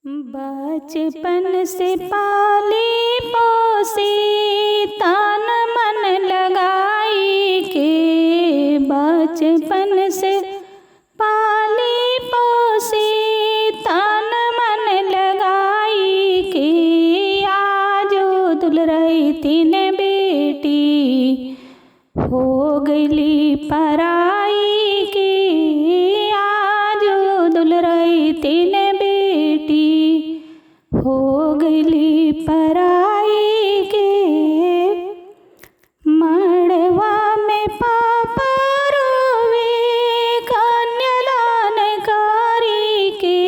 बचपन से पाली पोसी तन मन लगाई के, बचपन से पाली पोसी तन मन लगाई के, आजो दुलरई तीन बेटी हो गईली पराई के, आजो दुलरई तीन बेटी हो गईली पराई के। मड़वा में पापा रोवे कन्यादान करी के,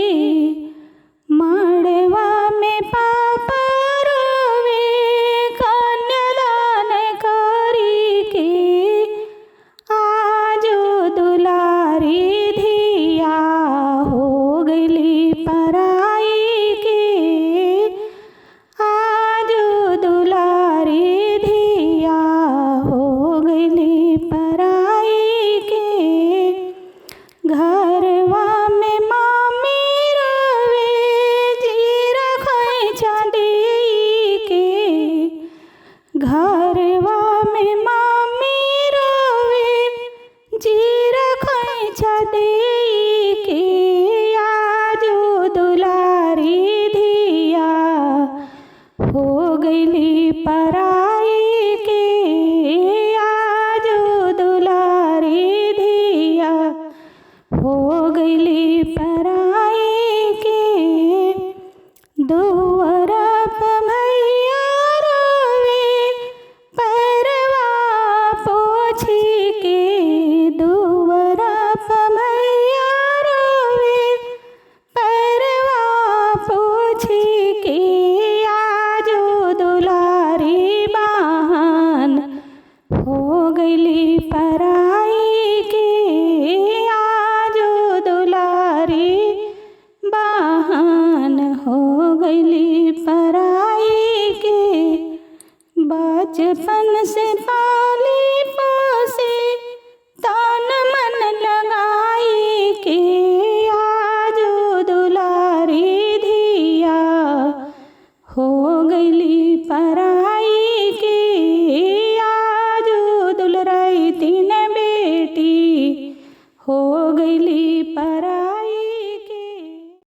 मड़वा में पापा रोवे कन्यादान करी के, आजो दुलारी धिया हो गईली पराई के, आजो दुलारी धिया हो गईली पराई के। घरवा में मामी रोवे जीरा खोइछा देई के, घरवा में मामी रोवे जीरा खोइछा देई के, आजो दुलारी धिया हो गईली पराई के, आजो दुलारी धिया हो गईली पराई के। दुअरा पे भैया रोवे परवा पोछी के, दुअरा पे भैया रोवे परवा पोछी के, आजो दुलारी बहन हो गईली पराई के, आजो दुलारी बहन हो गईली पराई के। बचपन से पाली पोसी तन मन लगाई के, आजो दुलारी धिया हो गईली पराई